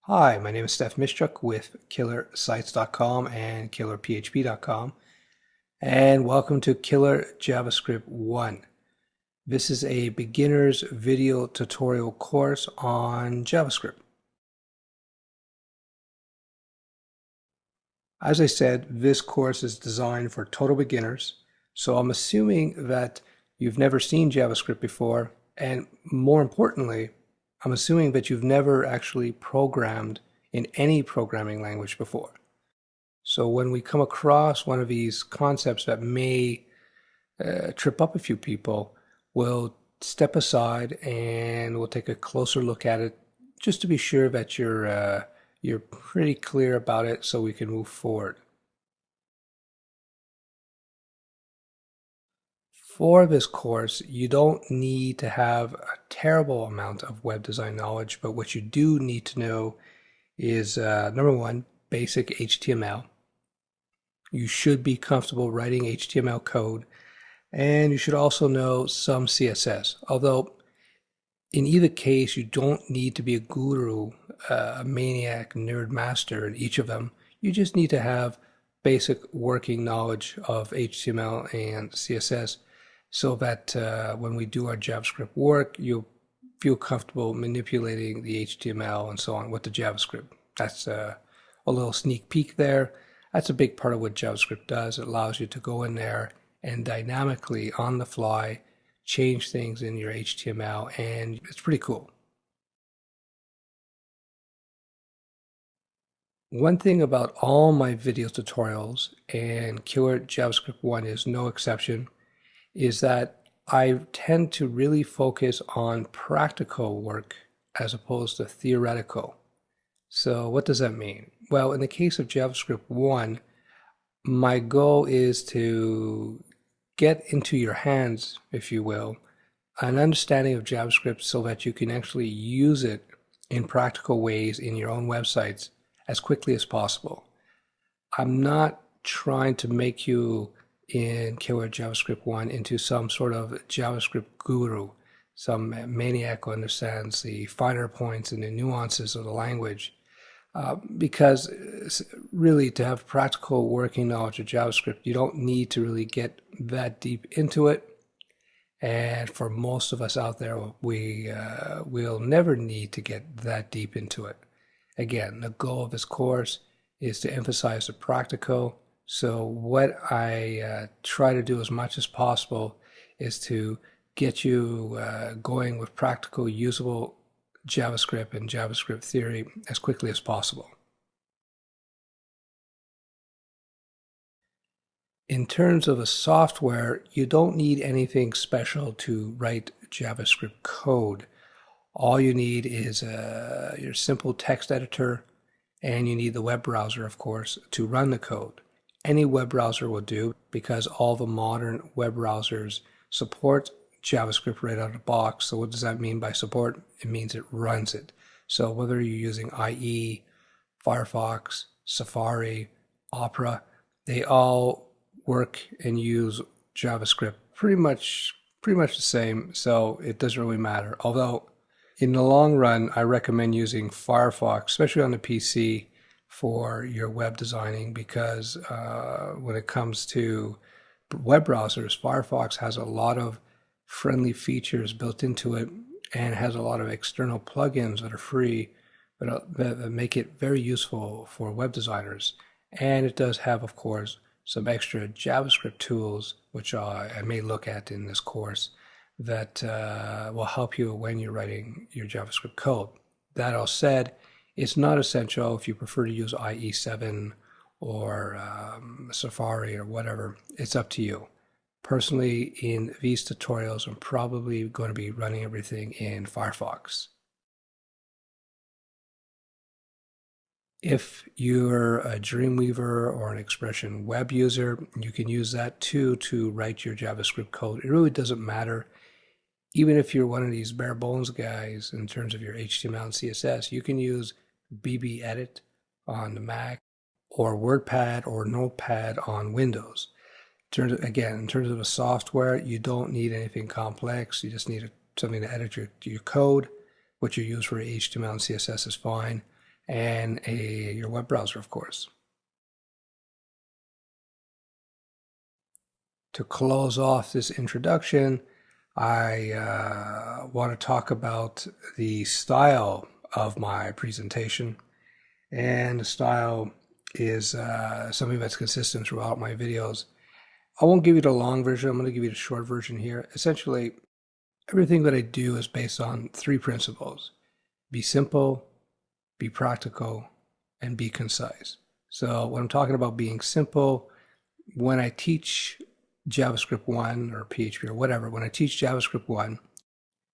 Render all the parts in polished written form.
Hi, my name is Steph Mischuk with killersites.com and killerphp.com, and welcome to Killer JavaScript 1. This is a beginner's video tutorial course on JavaScript. As I said, this course is designed for total beginners, so I'm assuming that you've never seen JavaScript before, and more importantly, I'm assuming that you've never actually programmed in any programming language before. So when we come across one of these concepts that may trip up a few people, we'll step aside and we'll take a closer look at it just to be sure that you're pretty clear about it so we can move forward. For this course, you don't need to have a terrible amount of web design knowledge, but what you do need to know is number one, basic HTML. You should be comfortable writing HTML code, and you should also know some CSS. Although in either case, you don't need to be a guru, a maniac, nerd master in each of them. You just need to have basic working knowledge of HTML and CSS so that when we do our JavaScript work, you'll feel comfortable manipulating the HTML and so on with the JavaScript. That's a little sneak peek there. That's a big part of what JavaScript does. It allows you to go in there and dynamically, on the fly, change things in your HTML, and it's pretty cool. One thing about all my video tutorials, and Killer JavaScript 1 is no exception, is that I tend to really focus on practical work as opposed to theoretical. So what does that mean? Well, in the case of JavaScript 1, my goal is to get into your hands, if you will, an understanding of JavaScript so that you can actually use it in practical ways in your own websites as quickly as possible. I'm not trying to make you in Killer JavaScript 1 into some sort of JavaScript guru, some maniac who understands the finer points and the nuances of the language. Because really, to have practical working knowledge of JavaScript, you don't need to really get that deep into it. And for most of us out there, we'll never need to get that deep into it. Again, the goal of this course is to emphasize the practical. So what I try to do as much as possible is to get you going with practical, usable JavaScript and JavaScript theory as quickly as possible. In terms of the software, you don't need anything special to write JavaScript code. All you need is your simple text editor, and you need the web browser, of course, to run the code. Any web browser will do because all the modern web browsers support JavaScript right out of the box. So what does that mean by support? It means it runs it. So whether you're using IE, Firefox, Safari, Opera, they all work and use JavaScript pretty much the same. So it doesn't really matter. Although in the long run, I recommend using Firefox, especially on the PC, for your web designing because when it comes to web browsers, Firefox has a lot of friendly features built into it and has a lot of external plugins that are free that make it very useful for web designers. And it does have, of course, some extra JavaScript tools, which I may look at in this course, that will help you when you're writing your JavaScript code. That all said, it's not essential if you prefer to use IE7 or Safari or whatever. It's up to you. Personally, in these tutorials, I'm probably going to be running everything in Firefox. If you're a Dreamweaver or an Expression web user, you can use that too to write your JavaScript code. It really doesn't matter. Even if you're one of these bare bones guys in terms of your HTML and CSS, you can use BB Edit on the Mac or WordPad or Notepad on Windows. In terms of the software, you don't need anything complex. You just need something to edit your code. What you use for HTML and CSS is fine. and your web browser, of course. To close off this introduction, I want to talk about the style of my presentation. And the style is something that's consistent throughout my videos. I won't give you the long version. I'm going to give you the short version here. Essentially, everything that I do is based on three principles: be simple, be practical, and be concise. So when I'm talking about being simple, when I teach JavaScript 1 or PHP or whatever, when I teach JavaScript 1,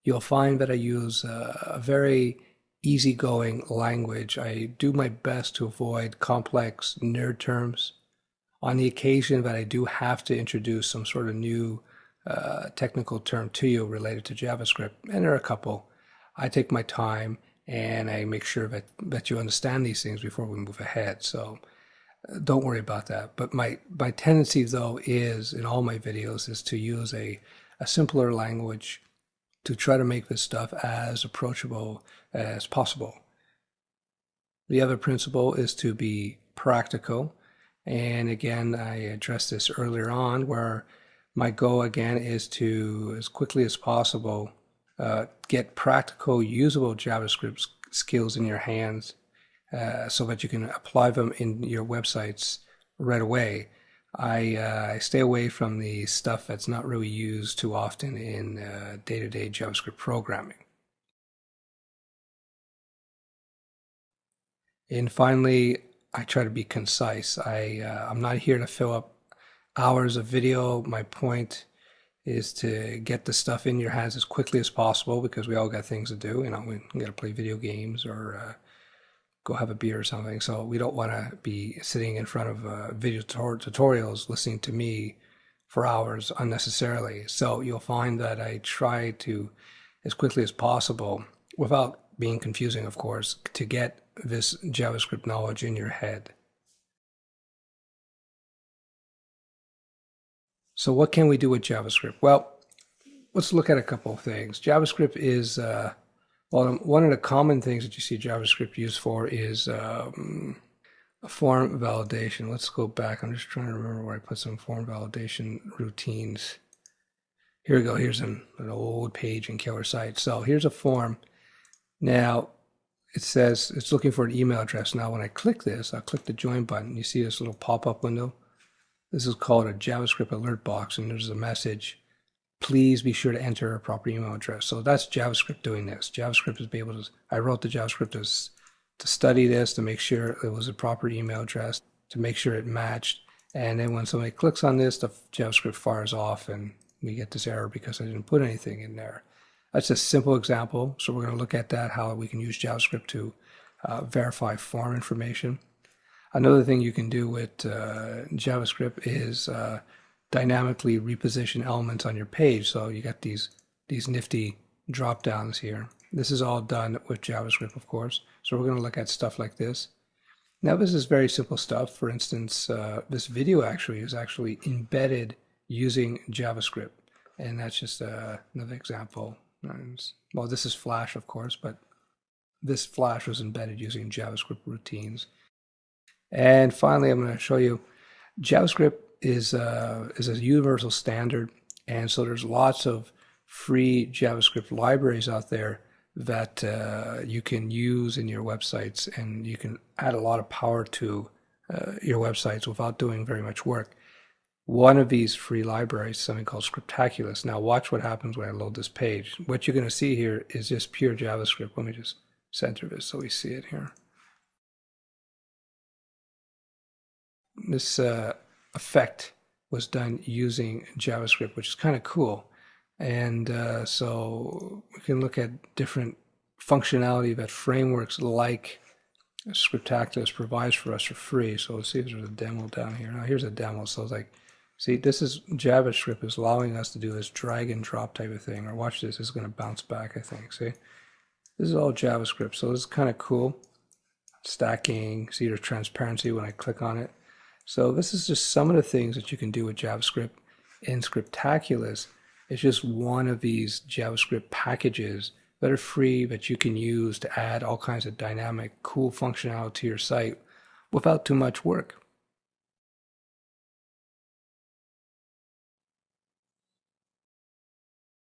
you'll find that I use a very easygoing language. I do my best to avoid complex nerd terms. On the occasion that I do have to introduce some sort of new technical term to you related to JavaScript, and there are a couple, I take my time and I make sure that you understand these things before we move ahead. So don't worry about that. But my tendency, though, is in all my videos is to use a simpler language to try to make this stuff as approachable as possible. The other principle is to be practical. And again, I addressed this earlier on, where my goal again is to, as quickly as possible, get practical, usable JavaScript skills in your hands so that you can apply them in your websites right away. I stay away from the stuff that's not really used too often in day-to-day JavaScript programming. And finally, I try to be concise. I'm not here to fill up hours of video. My point is to get the stuff in your hands as quickly as possible, because we all got things to do. You know, we got to play video games or go have a beer or something. So we don't want to be sitting in front of video tutorials listening to me for hours unnecessarily. So you'll find that I try to, as quickly as possible, without being confusing, of course, to get this JavaScript knowledge in your head. So what can we do with JavaScript? Well, let's look at a couple of things. JavaScript is, well, one of the common things that you see JavaScript used for is a form validation. Let's go back. I'm just trying to remember where I put some form validation routines. Here we go. Here's an old page in Killer Site. So here's a form. Now, it says it's looking for an email address. Now, when I click this, I'll click the join button. You see this little pop-up window? This is called a JavaScript alert box, and there's a message. Please be sure to enter a proper email address. So that's JavaScript doing this. JavaScript is able to, I wrote the JavaScript to study this, to make sure it was a proper email address, to make sure it matched. And then when somebody clicks on this, the JavaScript fires off and we get this error because I didn't put anything in there. That's a simple example. So we're going to look at that, how we can use JavaScript to verify form information. Another thing you can do with JavaScript is dynamically reposition elements on your page. So you got these nifty drop downs here. This is all done with JavaScript, of course. So we're going to look at stuff like this. Now this is very simple stuff. For instance, this video is actually embedded using JavaScript. And that's just another example. Well, this is Flash, of course, but this Flash was embedded using JavaScript routines. And finally, I'm going to show you JavaScript is a universal standard, and so there's lots of free JavaScript libraries out there that you can use in your websites, and you can add a lot of power to your websites without doing very much work. One of these free libraries is something called Scriptaculous. Now watch what happens when I load this page. What you're going to see here is just pure JavaScript. Let me just center this so we see it here. This effect was done using JavaScript, which is kind of cool. And so we can look at different functionality that frameworks like Scriptaculous provides for us for free. So let's see if there's a demo down here. Now here's a demo. So it's like, see, this is JavaScript is allowing us to do this drag and drop type of thing. Or watch this, it's going to bounce back, I think. See, this is all JavaScript. So this is kind of cool. Stacking, see the transparency when I click on it. So this is just some of the things that you can do with JavaScript. And Scriptaculous is just one of these JavaScript packages that are free that you can use to add all kinds of dynamic, cool functionality to your site without too much work.